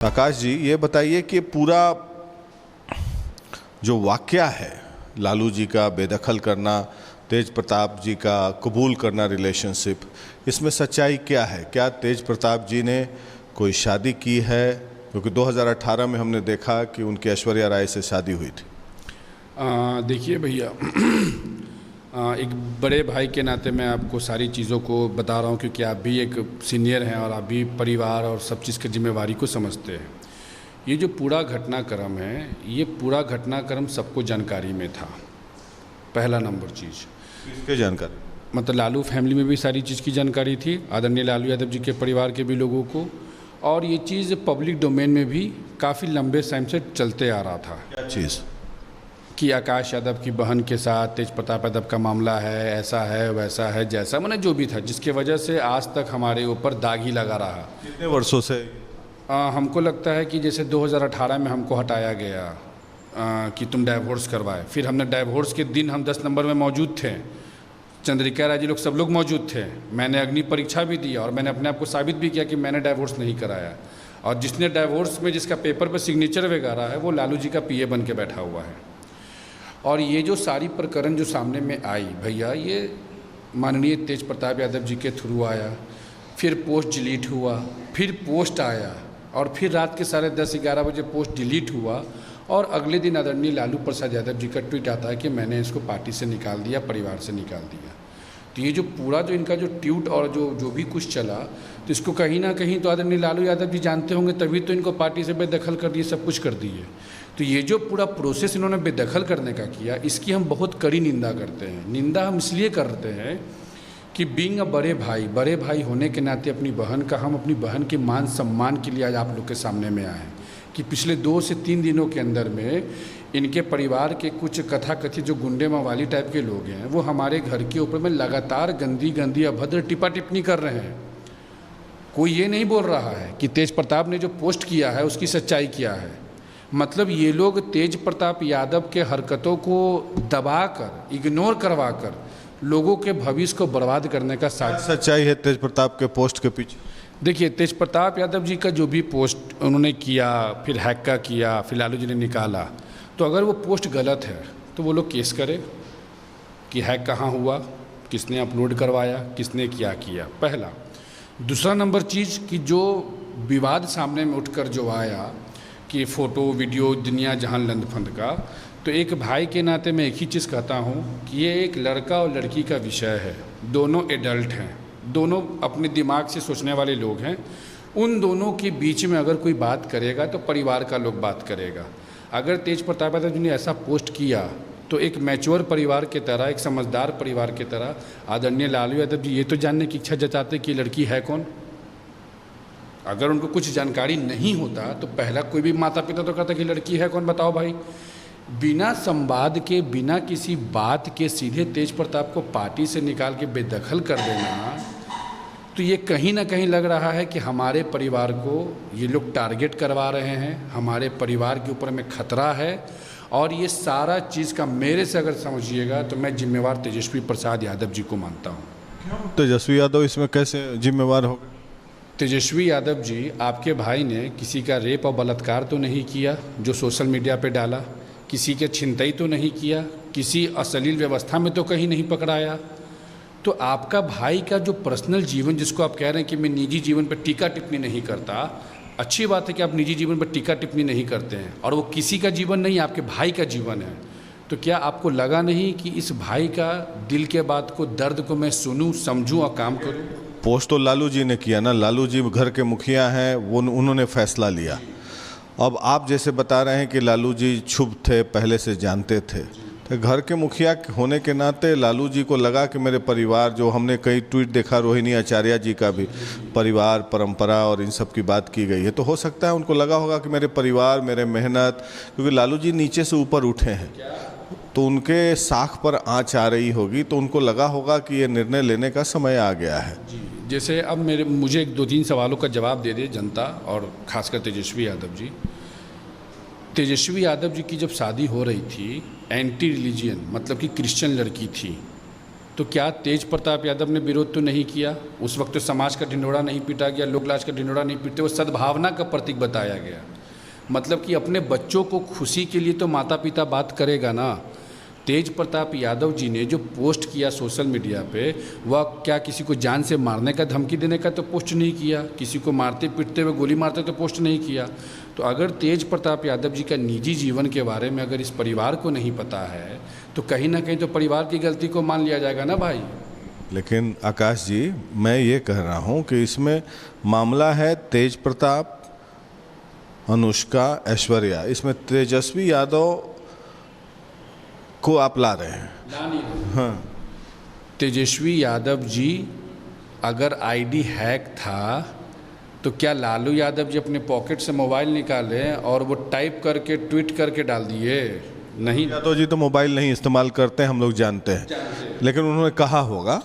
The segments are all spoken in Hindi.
आकाश जी, ये बताइए कि पूरा जो वाकया है लालू जी का बेदखल करना, तेज प्रताप जी का कबूल करना रिलेशनशिप, इसमें सच्चाई क्या है? क्या तेज प्रताप जी ने कोई शादी की है? क्योंकि 2018 में हमने देखा कि उनकी ऐश्वर्या राय से शादी हुई थी। देखिए भैया, एक बड़े भाई के नाते मैं आपको सारी चीज़ों को बता रहा हूँ, क्योंकि आप भी एक सीनियर हैं और आप भी परिवार और सब चीज़ की जिम्मेवारी को समझते हैं। ये जो पूरा घटनाक्रम है, ये पूरा घटनाक्रम सबको जानकारी में था। पहला नंबर चीज़, किसके जानकारी? मतलब लालू फैमिली में भी सारी चीज़ की जानकारी थी, आदरणीय लालू यादव जी के परिवार के भी लोगों को, और ये चीज़ पब्लिक डोमेन में भी काफ़ी लंबे टाइम से चलते आ रहा था। क्या चीज़? कि आकाश यादव की बहन के साथ तेज प्रताप यादव का मामला है, ऐसा है वैसा है, जैसा मैंने जो भी था, जिसके वजह से आज तक हमारे ऊपर दाग ही लगा रहा। कितने वर्षों से? हमको लगता है कि जैसे 2018 में हमको हटाया गया कि तुम डाइवोर्स करवाए, फिर हमने डाइवोर्स के दिन हम 10 नंबर में मौजूद थे, चंद्रिका राय जी लोग सब लोग मौजूद थे। मैंने अग्नि परीक्षा भी दी और मैंने अपने आप को साबित भी किया कि मैंने डाइवोर्स नहीं कराया, और जिसने डाइवोर्स में जिसका पेपर पर सिग्नेचर वगैरह है वो लालू जी का पीए बन के बैठा हुआ है। और ये जो सारी प्रकरण जो सामने में आई भैया, ये माननीय तेज प्रताप यादव जी के थ्रू आया, फिर पोस्ट डिलीट हुआ, फिर पोस्ट आया, और फिर रात के 10:30-11 बजे पोस्ट डिलीट हुआ, और अगले दिन आदरणीय लालू प्रसाद यादव जी का ट्वीट आता है कि मैंने इसको पार्टी से निकाल दिया, परिवार से निकाल दिया। तो ये जो पूरा जो इनका जो ट्वीट और जो भी कुछ चला, तो इसको कहीं ना कहीं तो आदरणीय लालू यादव जी जानते होंगे, तभी तो इनको पार्टी से बेदखल कर दिए, सब कुछ कर दिए। तो ये जो पूरा प्रोसेस इन्होंने बेदखल करने का किया, इसकी हम बहुत कड़ी निंदा करते हैं। निंदा हम इसलिए करते हैं कि बीइंग अ बड़े भाई होने के नाते अपनी बहन का, हम अपनी बहन के मान सम्मान के लिए आज आप लोग के सामने में आए हैं कि पिछले 2 से 3 दिनों के अंदर में इनके परिवार के कुछ कथाकथित जो गुंडे मवाली टाइप के लोग हैं, वो हमारे घर के ऊपर में लगातार गंदी अभद्र टिप्पा टिप्पणी कर रहे हैं। कोई ये नहीं बोल रहा है कि तेज प्रताप ने जो पोस्ट किया है उसकी सच्चाई क्या है। मतलब ये लोग तेज प्रताप यादव के हरकतों को दबाकर, इग्नोर करवाकर लोगों के भविष्य को बर्बाद करने का सच्चाई है तेज प्रताप के पोस्ट के पीछे? देखिए, तेज प्रताप यादव जी का जो भी पोस्ट उन्होंने किया, फिर हैक का किया, फिर लालू जी ने निकाला, तो अगर वो पोस्ट गलत है तो वो लोग केस करे कि हैक कहाँ हुआ, किसने अपलोड करवाया, किसने क्या किया, पहला। दूसरा नंबर चीज़ कि जो विवाद सामने में उठकर जो आया कि फ़ोटो वीडियो दुनिया जहान लंदफंद का, तो एक भाई के नाते मैं एक ही चीज़ कहता हूँ कि ये एक लड़का और लड़की का विषय है। दोनों एडल्ट हैं, दोनों अपने दिमाग से सोचने वाले लोग हैं। उन दोनों के बीच में अगर कोई बात करेगा तो परिवार का लोग बात करेगा। अगर तेज प्रताप यादव जी ने ऐसा पोस्ट किया तो एक मैच्योर परिवार की तरह, एक समझदार परिवार की तरह आदरणीय लालू यादव जी ये तो जानने की इच्छा जताते कि लड़की है कौन। अगर उनको कुछ जानकारी नहीं होता तो पहला कोई भी माता पिता तो कहता कि लड़की है कौन, बताओ भाई। बिना संवाद के, बिना किसी बात के सीधे तेज प्रताप को पार्टी से निकाल के बेदखल कर देना, तो ये कहीं ना कहीं लग रहा है कि हमारे परिवार को ये लोग टारगेट करवा रहे हैं, हमारे परिवार के ऊपर में खतरा है। और ये सारा चीज़ का मेरे से अगर समझिएगा तो मैं जिम्मेवार तेजस्वी प्रसाद यादव जी को मानता हूँ। क्यों तेजस्वी यादव इसमें कैसे जिम्मेवार हो गए? तेजस्वी यादव जी, आपके भाई ने किसी का रेप और बलात्कार तो नहीं किया जो सोशल मीडिया पे डाला, किसी के छिनतई तो नहीं किया, किसी अश्लील व्यवस्था में तो कहीं नहीं पकड़ाया। तो आपका भाई का जो पर्सनल जीवन, जिसको आप कह रहे हैं कि मैं निजी जीवन पर टीका टिप्पणी नहीं करता, अच्छी बात है कि आप निजी जीवन पर टीका टिप्पणी नहीं करते हैं, और वो किसी का जीवन नहीं, आपके भाई का जीवन है। तो क्या आपको लगा नहीं कि इस भाई का दिल के बात को, दर्द को मैं सुनूं, समझूं और काम करूं? पोस्ट तो लालू जी ने किया ना, लालू जी घर के मुखिया हैं, वो उन्होंने फैसला लिया। अब आप जैसे बता रहे हैं कि लालू जी शुभ थे, पहले से जानते थे, तो घर के मुखिया होने के नाते लालू जी को लगा कि मेरे परिवार, जो हमने कई ट्वीट देखा रोहिणी आचार्य जी का भी, परिवार परंपरा और इन सब की बात की गई है, तो हो सकता है उनको लगा होगा कि मेरे परिवार, मेरे मेहनत, क्योंकि लालू जी नीचे से ऊपर उठे हैं तो उनके साख पर आँच आ रही होगी, तो उनको लगा होगा कि ये निर्णय लेने का समय आ गया है। जैसे अब मुझे 2-3 सवालों का जवाब दे दे जनता, और खासकर तेजस्वी यादव जी। तेजस्वी यादव जी की जब शादी हो रही थी, एंटी रिलीजियन मतलब कि क्रिश्चियन लड़की थी, तो क्या तेज प्रताप यादव ने विरोध तो नहीं किया? उस वक्त तो समाज का ढिंढोरा नहीं पीटा गया, लोकलाज का ढिंढोरा नहीं पीटे, वो सद्भावना का प्रतीक बताया गया। मतलब कि अपने बच्चों को खुशी के लिए तो माता पिता बात करेगा ना। तेज प्रताप यादव जी ने जो पोस्ट किया सोशल मीडिया पे, वह क्या किसी को जान से मारने का धमकी देने का तो पोस्ट नहीं किया, किसी को मारते पीटते हुए गोली मारते तो पोस्ट नहीं किया। तो अगर तेज प्रताप यादव जी का निजी जीवन के बारे में अगर इस परिवार को नहीं पता है तो कहीं ना कहीं तो परिवार की गलती को मान लिया जाएगा ना भाई। लेकिन आकाश जी, मैं ये कह रहा हूँ कि इसमें मामला है तेज प्रताप, अनुष्का, ऐश्वर्या। इसमें तेजस्वी यादव को आप ला रहे हैं। हाँ, तेजस्वी यादव जी अगर आईडी हैक था तो क्या लालू यादव जी अपने पॉकेट से मोबाइल निकाले और वो टाइप करके ट्वीट करके डाल दिए? नहीं। यादव जी तो मोबाइल नहीं इस्तेमाल करते हैं, हम लोग जानते हैं। लेकिन उन्होंने कहा होगा,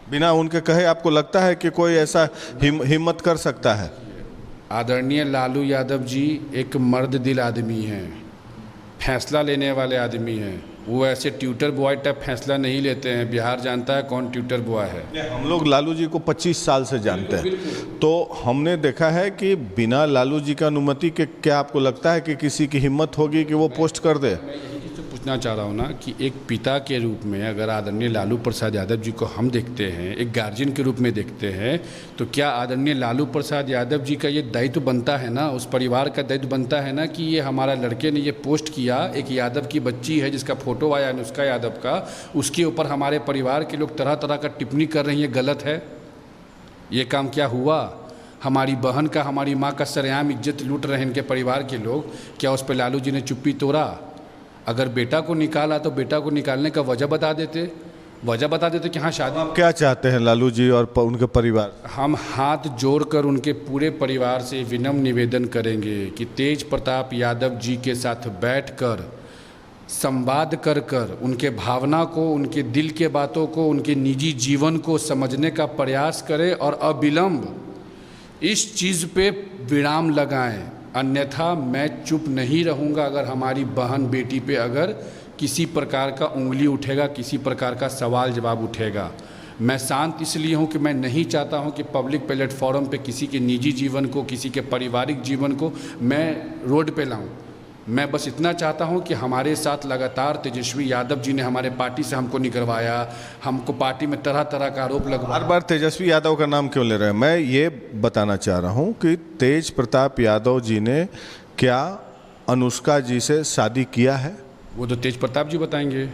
बिना उनके कहे आपको लगता है कि कोई ऐसा हिम्मत कर सकता है? आदरणीय लालू यादव जी एक मर्द दिल आदमी हैं, फैसला लेने वाले आदमी हैं। वो ऐसे ट्विटर बॉय टाइप फैसला नहीं लेते हैं। बिहार जानता है कौन ट्विटर बॉय है। हम लोग लालू जी को 25 साल से जानते हैं, तो हमने देखा है कि बिना लालू जी की अनुमति के क्या आपको लगता है कि किसी की हिम्मत होगी कि वो पोस्ट कर दे? मैं यही चीज़ तो पूछना चाह रहा हूँ ना कि एक पिता के रूप में अगर आदरणीय लालू प्रसाद यादव जी को हम देखते हैं, एक गार्जियन के रूप में देखते हैं, तो क्या आदरणीय लालू प्रसाद यादव जी का ये दायित्व बनता है ना, उस परिवार का दायित्व बनता है ना कि ये हमारा लड़के ने ये पोस्ट किया, एक यादव की बच्ची है जिसका फोटो आया अनुष्का यादव का, उसके ऊपर हमारे परिवार के लोग तरह तरह का टिप्पणी कर रहे हैं, ये गलत है। ये काम क्या हुआ? हमारी बहन का, हमारी माँ का सरेआम इज्जत लूट रहे हैं इनके परिवार के लोग। क्या उस पर लालू जी ने चुप्पी तोड़ा? अगर बेटा को निकाला तो बेटा को निकालने का वजह बता देते कि हाँ शादी। आप क्या चाहते हैं लालू जी और उनके परिवार? हम हाथ जोड़कर उनके पूरे परिवार से विनम्र निवेदन करेंगे कि तेज प्रताप यादव जी के साथ बैठकर संवाद कर उनके भावना को, उनके दिल के बातों को, उनके निजी जीवन को समझने का प्रयास करें और अविलंब इस चीज़ पे विराम लगाएं। अन्यथा मैं चुप नहीं रहूँगा अगर हमारी बहन बेटी पे अगर किसी प्रकार का उंगली उठेगा, किसी प्रकार का सवाल जवाब उठेगा। मैं शांत इसलिए हूँ कि मैं नहीं चाहता हूँ कि पब्लिक प्लेटफॉर्म पे किसी के निजी जीवन को, किसी के पारिवारिक जीवन को मैं रोड पे लाऊं। मैं बस इतना चाहता हूं कि हमारे साथ लगातार तेजस्वी यादव जी ने हमारे पार्टी से हमको निकलवाया, हमको पार्टी में तरह तरह का आरोप लगवाया। बार बार तेजस्वी यादव का नाम क्यों ले रहे हैं? मैं ये बताना चाह रहा हूं कि तेज प्रताप यादव जी ने क्या अनुष्का जी से शादी किया है? वो तो तेज प्रताप जी बताएंगे,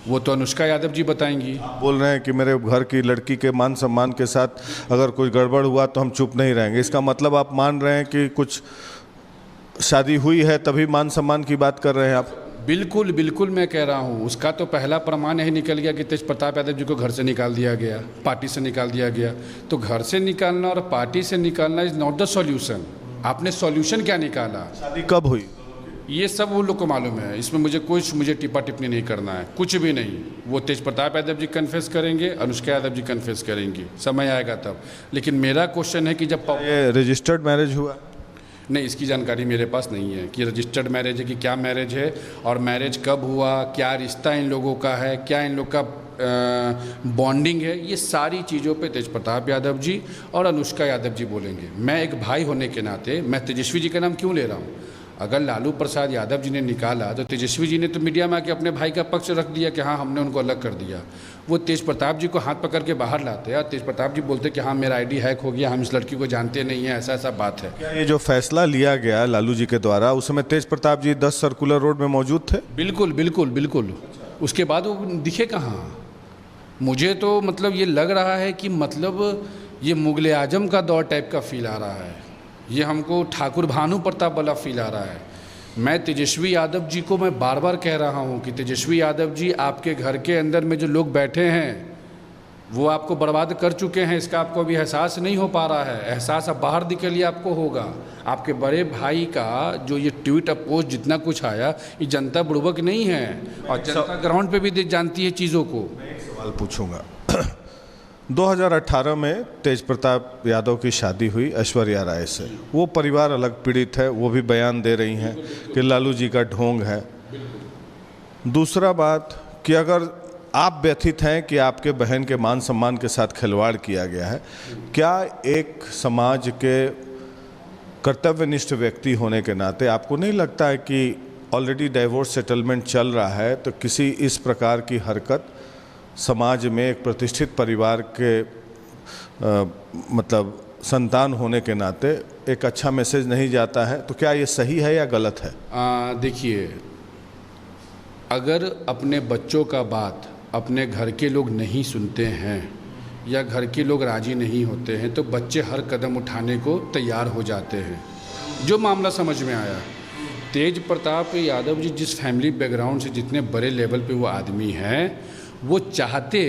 वो तो अनुष्का यादव जी बताएंगी। आप बोल रहे हैं कि मेरे घर की लड़की के मान सम्मान के साथ अगर कोई गड़बड़ हुआ तो हम चुप नहीं रहेंगे। इसका मतलब आप मान रहे हैं कि कुछ शादी हुई है तभी मान सम्मान की बात कर रहे हैं आप? बिल्कुल बिल्कुल, मैं कह रहा हूँ उसका तो पहला प्रमाण यही निकल गया कि तेज प्रताप यादव जी को घर से निकाल दिया गया, पार्टी से निकाल दिया गया। तो घर से निकालना और पार्टी से निकालना इज़ नॉट द सॉल्यूशन। आपने सॉल्यूशन क्या निकाला? शादी कब हुई? ये सब वो लोग को मालूम है, इसमें मुझे टिप्पा टिप्पणी नहीं करना है, कुछ भी नहीं। वो तेज प्रताप यादव जी कन्फेस करेंगे, अनुष्का यादव जी कन्फेस करेंगी, समय आएगा तब। लेकिन मेरा क्वेश्चन है कि जब ये रजिस्टर्ड मैरिज हुआ? नहीं, इसकी जानकारी मेरे पास नहीं है कि रजिस्टर्ड मैरिज है कि क्या मैरिज है, और मैरिज कब हुआ, क्या रिश्ता इन लोगों का है, क्या इन लोग का बॉन्डिंग है। ये सारी चीज़ों पे तेज प्रताप यादव जी और अनुष्का यादव जी बोलेंगे। मैं एक भाई होने के नाते मैं तेजस्वी जी का नाम क्यों ले रहा हूँ? अगर लालू प्रसाद यादव जी ने निकाला तो तेजस्वी जी ने तो मीडिया में आके अपने भाई का पक्ष रख दिया कि हाँ हमने उनको अलग कर दिया। वो तेज प्रताप जी को हाथ पकड़ के बाहर लाते और तेज प्रताप जी बोलते कि हाँ मेरा आईडी हैक हो गया, हम इस लड़की को जानते नहीं हैं, ऐसा ऐसा बात है। क्या ये जो फैसला लिया गया लालू जी के द्वारा, उस समय तेज प्रताप जी 10 सर्कुलर रोड में मौजूद थे? बिल्कुल बिल्कुल बिल्कुल। उसके बाद वो दिखे कहाँ? मुझे तो मतलब ये लग रहा है कि मतलब ये मुगल आजम का दौर टाइप का फील आ रहा है। ये हमको ठाकुर भानु प्रताप वाला फील आ रहा है। मैं तेजस्वी यादव जी को मैं बार बार कह रहा हूँ कि तेजस्वी यादव जी, आपके घर के अंदर में जो लोग बैठे हैं वो आपको बर्बाद कर चुके हैं, इसका आपको अभी एहसास नहीं हो पा रहा है। एहसास अब बाहर निकलिए आपको होगा। आपके बड़े भाई का जो ये ट्वीट और पोस्ट जितना कुछ आया, ये जनता बुड़बक नहीं है और जनता ग्राउंड पे भी जानती है चीज़ों को। मैं एक सवाल पूछूंगा। 2018 में तेज प्रताप यादव की शादी हुई ऐश्वर्या राय से। वो परिवार अलग पीड़ित है, वो भी बयान दे रही हैं कि लालू जी का ढोंग है। दूसरा बात कि अगर आप व्यथित हैं कि आपके बहन के मान सम्मान के साथ खिलवाड़ किया गया है। क्या एक समाज के कर्तव्यनिष्ठ व्यक्ति होने के नाते आपको नहीं लगता है कि ऑलरेडी डाइवोर्स सेटलमेंट चल रहा है, तो किसी इस प्रकार की हरकत समाज में एक प्रतिष्ठित परिवार के मतलब संतान होने के नाते एक अच्छा मैसेज नहीं जाता है? तो क्या ये सही है या गलत है? देखिए, अगर अपने बच्चों का बात अपने घर के लोग नहीं सुनते हैं या घर के लोग राजी नहीं होते हैं तो बच्चे हर कदम उठाने को तैयार हो जाते हैं। जो मामला समझ में आया, तेज प्रताप यादव जी जिस फैमिली बैकग्राउंड से जितने बड़े लेवल पे वो आदमी हैं, वो चाहते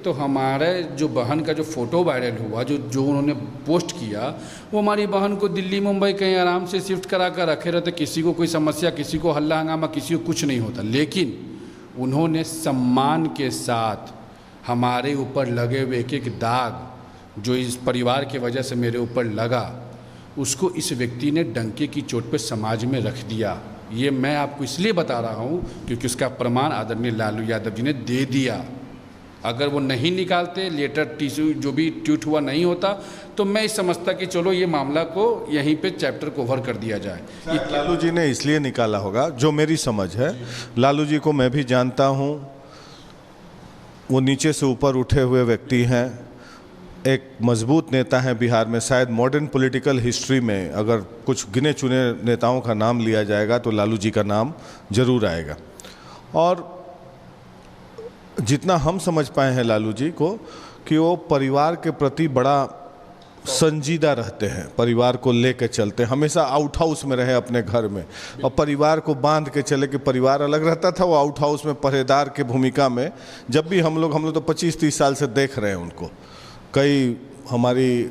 तो हमारे जो बहन का जो फ़ोटो वायरल हुआ, जो उन्होंने पोस्ट किया, वो हमारी बहन को दिल्ली मुंबई कहीं आराम से शिफ्ट करा कर रखे रहते, किसी को कोई समस्या, किसी को हल्ला हंगामा, किसी को कुछ नहीं होता। लेकिन उन्होंने सम्मान के साथ हमारे ऊपर लगे हुए एक एक दाग जो इस परिवार की वजह से मेरे ऊपर लगा, उसको इस व्यक्ति ने डंके की चोट पे समाज में रख दिया। ये मैं आपको इसलिए बता रहा हूँ क्योंकि उसका प्रमाण आदरणीय लालू यादव जी ने दे दिया। अगर वो नहीं निकालते, लेटर टिश्यू जो भी ट्वीट हुआ नहीं होता, तो मैं इस समझता कि चलो ये मामला को यहीं पे चैप्टर कवर कर दिया जाए। लालू जी ने इसलिए निकाला होगा, जो मेरी समझ है। लालू जी को मैं भी जानता हूँ, वो नीचे से ऊपर उठे हुए व्यक्ति हैं, एक मजबूत नेता हैं बिहार में। शायद मॉडर्न पॉलिटिकल हिस्ट्री में अगर कुछ गिने चुने नेताओं का नाम लिया जाएगा तो लालू जी का नाम जरूर आएगा। और जितना हम समझ पाए हैं लालू जी को, कि वो परिवार के प्रति बड़ा संजीदा रहते हैं, परिवार को लेकर चलते हैं, हमेशा आउट हाउस में रहे अपने घर में, और परिवार को बांध के चले कि परिवार अलग रहता था, वो आउट हाउस में पहरेदार के भूमिका में। जब भी हम लोग तो 25-30 साल से देख रहे हैं उनको, कई हमारी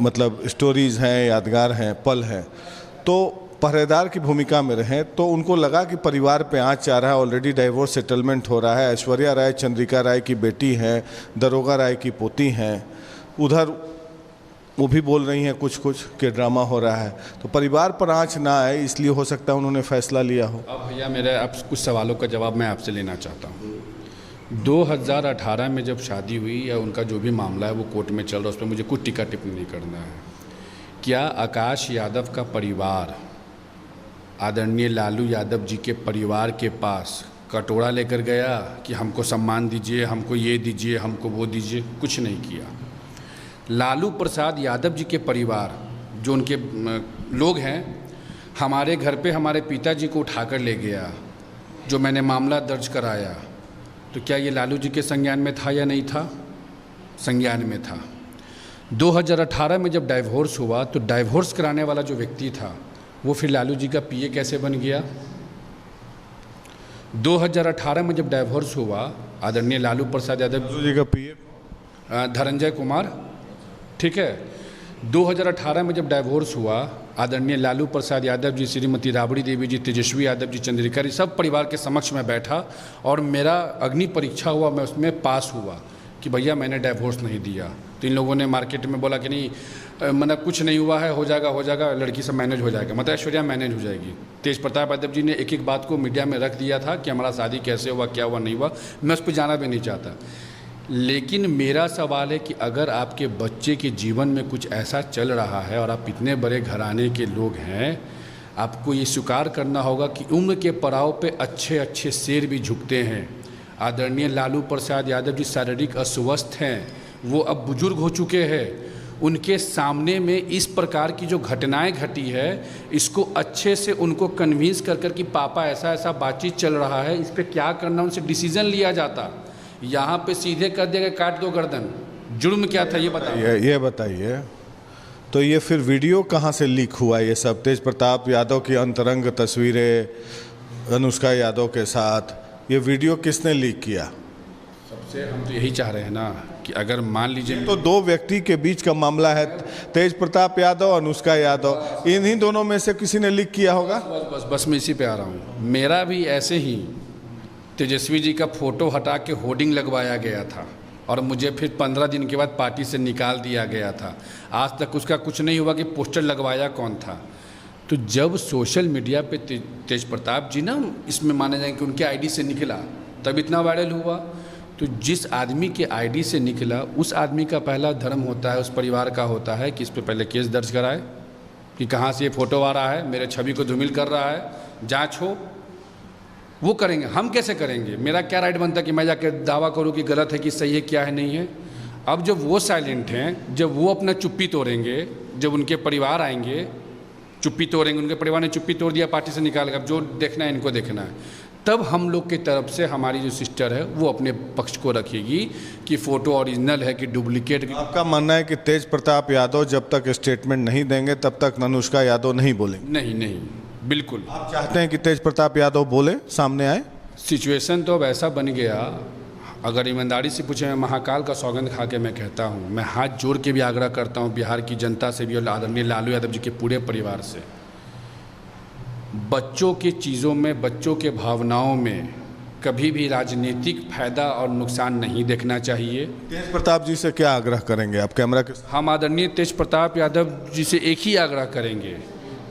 मतलब स्टोरीज़ हैं, यादगार हैं, पल हैं, तो पहरेदार की भूमिका में रहें। तो उनको लगा कि परिवार पे आँच आ रहा है, ऑलरेडी डाइवोर्स सेटलमेंट हो रहा है, ऐश्वर्या राय चंद्रिका राय की बेटी हैं, दरोगा राय की पोती हैं, उधर वो भी बोल रही हैं कुछ कि ड्रामा हो रहा है, तो परिवार पर आँच ना आए, इसलिए हो सकता है उन्होंने फैसला लिया हो। अब भैया मेरे अब कुछ सवालों का जवाब मैं आपसे लेना चाहता हूँ। 2018 में जब शादी हुई या उनका जो भी मामला है वो कोर्ट में चल रहा है, उस पर मुझे कुछ टिक्का टिप्पणी नहीं करना है। क्या आकाश यादव का परिवार आदरणीय लालू यादव जी के परिवार के पास कटोरा लेकर गया कि हमको सम्मान दीजिए, हमको ये दीजिए, हमको वो दीजिए? कुछ नहीं किया। लालू प्रसाद यादव जी के परिवार जो उनके लोग हैं, हमारे घर पे हमारे पिताजी को उठाकर ले गया, जो मैंने मामला दर्ज कराया, तो क्या ये लालू जी के संज्ञान में था या नहीं था? संज्ञान में था। 2018 में जब डाइवोर्स हुआ तो डाइवोर्स कराने वाला जो व्यक्ति था वो फिर लालू जी का पीए कैसे बन गया? 2018 में जब डाइवोर्स हुआ, आदरणीय लालू प्रसाद यादव जी का पीए धनंजय कुमार, ठीक है। 2018 में जब डाइवोर्स हुआ, आदरणीय लालू प्रसाद यादव जी, श्रीमती राबड़ी देवी जी, तेजस्वी यादव जी, चंद्रिका जी, सब परिवार के समक्ष में बैठा और मेरा अग्नि परीक्षा हुआ, मैं उसमें पास हुआ कि भैया मैंने डाइवोर्स नहीं दिया। तो इन लोगों ने मार्केट में बोला कि नहीं, मतलब कुछ नहीं हुआ है, हो जाएगा, लड़की सब मैनेज हो जाएगा, मतलब ऐश्वर्या मैनेज हो जाएगी। तेज प्रताप यादव जी ने एक एक बात को मीडिया में रख दिया था कि हमारा शादी कैसे हुआ, क्या हुआ, नहीं हुआ। मैं उस पर जाना भी नहीं चाहता। लेकिन मेरा सवाल है कि अगर आपके बच्चे के जीवन में कुछ ऐसा चल रहा है और आप इतने बड़े घराने के लोग हैं, आपको ये स्वीकार करना होगा कि उम्र के पड़ाव पे अच्छे अच्छे शेर भी झुकते हैं। आदरणीय लालू प्रसाद यादव जी शारीरिक अस्वस्थ हैं, वो अब बुजुर्ग हो चुके हैं। उनके सामने में इस प्रकार की जो घटनाएं घटी है, इसको अच्छे से उनको कन्विंस कर कि पापा ऐसा ऐसा बातचीत चल रहा है, इस पर क्या करना, उनसे डिसीजन लिया जाता। यहाँ पे सीधे कर दिया गया काट दो गर्दन। जुर्म क्या था ये बताइए? ये बताइए। तो ये फिर वीडियो कहाँ से लीक हुआ? ये सब तेज प्रताप यादव की अंतरंग तस्वीरें अनुष्का यादव के साथ, ये वीडियो किसने लीक किया? सबसे हम तो यही चाह रहे हैं ना कि अगर मान लीजिए, तो दो व्यक्ति के बीच का मामला है, तेज प्रताप यादव, अनुष्का यादव, इन्हीं दोनों में से किसी ने लीक किया होगा। बस मैं इसी पे आ रहा हूँ। मेरा भी ऐसे ही तेजस्वी जी का फ़ोटो हटा के होर्डिंग लगवाया गया था और मुझे फिर 15 दिन के बाद पार्टी से निकाल दिया गया था। आज तक उसका कुछ नहीं हुआ कि पोस्टर लगवाया कौन था। तो जब सोशल मीडिया पे तेज प्रताप जी ना इसमें माने जाए कि उनके आईडी से निकला, तब इतना वायरल हुआ। तो जिस आदमी के आईडी से निकला उस आदमी का पहला धर्म होता है, उस परिवार का होता है कि इस पे पहले केस दर्ज कराए कि कहाँ से ये फ़ोटो आ रहा है, मेरे छवि को धूमिल कर रहा है, जांच हो। वो करेंगे, हम कैसे करेंगे? मेरा क्या राइट बनता है कि मैं जाकर दावा करूं कि गलत है कि सही है, क्या है नहीं है? अब जब वो साइलेंट हैं, जब वो अपना चुप्पी तोड़ेंगे, जब उनके परिवार आएंगे चुप्पी तोड़ेंगे, उनके परिवार ने चुप्पी तोड़ दिया, पार्टी से निकाल कर, अब जो देखना है इनको देखना है, तब हम लोग की तरफ से हमारी जो सिस्टर है वो अपने पक्ष को रखेगी कि फ़ोटो ओरिजिनल है कि डुप्लीकेट। आपका मानना है कि तेज प्रताप यादव जब तक स्टेटमेंट नहीं देंगे तब तक अनुष्का यादव नहीं बोलेंगे? नहीं नहीं, बिल्कुल। आप चाहते हैं कि तेज प्रताप यादव बोले, सामने आए? सिचुएशन तो अब ऐसा बन गया, अगर ईमानदारी से पूछे, मैं महाकाल का सौगंध खा के मैं कहता हूँ, मैं हाथ जोड़ के भी आग्रह करता हूँ बिहार की जनता से भी और आदरणीय लालू यादव जी के पूरे परिवार से, बच्चों की चीज़ों में, बच्चों के भावनाओं में कभी भी राजनीतिक फायदा और नुकसान नहीं देखना चाहिए। तेज प्रताप जी से क्या आग्रह करेंगे आप? कैमरा के हम आदरणीय तेज प्रताप यादव जी से एक ही आग्रह करेंगे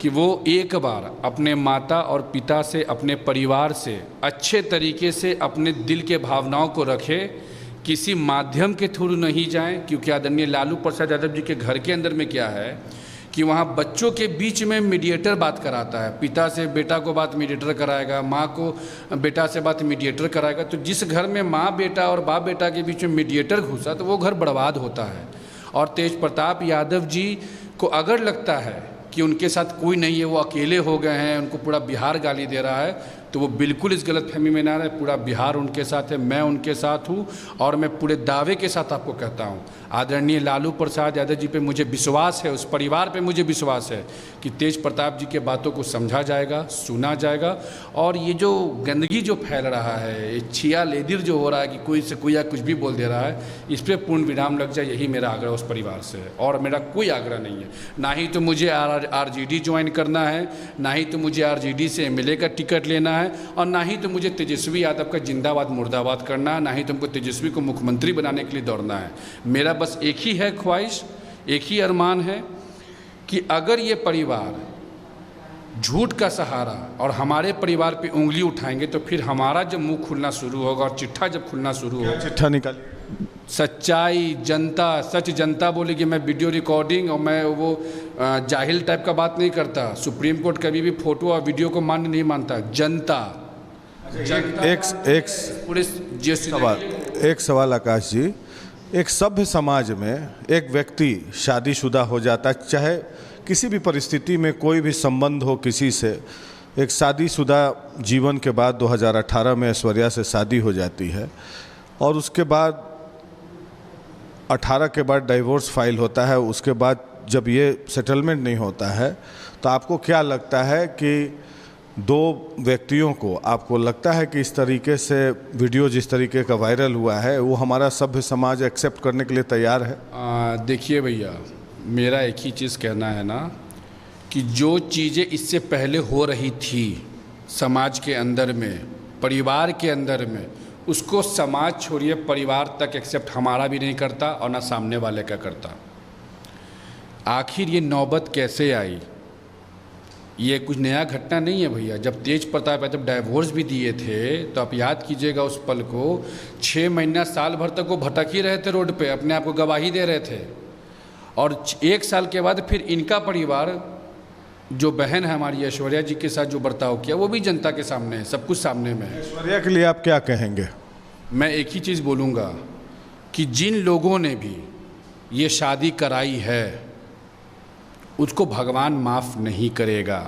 कि वो एक बार अपने माता और पिता से, अपने परिवार से अच्छे तरीके से अपने दिल के भावनाओं को रखें, किसी माध्यम के थ्रू नहीं जाएं, क्योंकि आदरणीय लालू प्रसाद यादव जी के घर के अंदर में क्या है कि वहाँ बच्चों के बीच में मीडिएटर बात कराता है, पिता से बेटा को बात मीडिएटर कराएगा, माँ को बेटा से बात मीडिएटर कराएगा। तो जिस घर में माँ बेटा और बाप बेटा के बीच में मीडिएटर घुसा तो वो घर बर्बाद होता है। और तेज प्रताप यादव जी को अगर लगता है कि उनके साथ कोई नहीं है, वो अकेले हो गए हैं, उनको पूरा बिहार गाली दे रहा है, तो वो बिल्कुल इस गलतफहमी में ना रहे। पूरा बिहार उनके साथ है, मैं उनके साथ हूँ और मैं पूरे दावे के साथ आपको कहता हूँ, आदरणीय लालू प्रसाद यादव जी पे मुझे विश्वास है, उस परिवार पे मुझे विश्वास है कि तेज प्रताप जी के बातों को समझा जाएगा, सुना जाएगा। और ये जो गंदगी जो फैल रहा है, ये छिया लेदिर जो हो रहा है कि कोई से कोई या कुछ भी बोल दे रहा है, इस पर पूर्ण विराम लग जाए, यही मेरा आग्रह उस परिवार से है। और मेरा कोई आग्रह नहीं है, ना ही तो मुझे आरजेडी ज्वाइन करना है, ना ही तो मुझे आरजेडी से एमएलए का टिकट लेना है, और ना ही तो मुझे तेजस्वी यादव का जिंदाबाद मुर्दाबाद करना है, ना ही तुमको तेजस्वी को मुख्यमंत्री बनाने के लिए दौड़ना है। मेरा बस एक ही है ख्वाहिश, एक ही अरमान है कि अगर ये परिवार झूठ का सहारा और हमारे परिवार पे उंगली उठाएंगे तो फिर हमारा जब मुंह खुलना शुरू होगा और चिट्ठा जब खुलना शुरू होगा, चिट्ठा निकालिए। सच्चाई, जनता, सच जनता बोलेगी। मैं वीडियो रिकॉर्डिंग और मैं वो जाहिल टाइप का बात नहीं करता। सुप्रीम कोर्ट कभी भी फोटो और वीडियो को मान्य नहीं मानता। जनता एक सवाल आकाश जी, एक सभ्य समाज में एक व्यक्ति शादीशुदा हो जाता है, चाहे किसी भी परिस्थिति में कोई भी संबंध हो किसी से, एक शादीशुदा जीवन के बाद 2018 में ऐश्वर्या से शादी हो जाती है और उसके बाद 18 के बाद डाइवोर्स फाइल होता है। उसके बाद जब ये सेटलमेंट नहीं होता है तो आपको क्या लगता है कि दो व्यक्तियों को, आपको लगता है कि इस तरीके से वीडियो जिस तरीके का वायरल हुआ है वो हमारा सभ्य समाज एक्सेप्ट करने के लिए तैयार है? देखिए भैया, मेरा एक ही चीज़ कहना है ना कि जो चीज़ें इससे पहले हो रही थी समाज के अंदर में, परिवार के अंदर में, उसको समाज छोड़िए परिवार तक एक्सेप्ट हमारा भी नहीं करता और ना सामने वाले का करता। आखिर ये नौबत कैसे आई? ये कुछ नया घटना नहीं है भैया। जब तेज प्रताप यादव डाइवोर्स भी दिए थे तो आप याद कीजिएगा उस पल को, 6 महीना साल भर तक वो भटक ही रहे थे रोड पे, अपने आप को गवाही दे रहे थे। और 1 साल के बाद फिर इनका परिवार, जो बहन है हमारी ऐश्वर्या जी के साथ जो बर्ताव किया, वो भी जनता के सामने है, सब कुछ सामने में है। ऐश्वर्या के लिए आप क्या कहेंगे? मैं एक ही चीज़ बोलूँगा कि जिन लोगों ने भी ये शादी कराई है उसको भगवान माफ़ नहीं करेगा।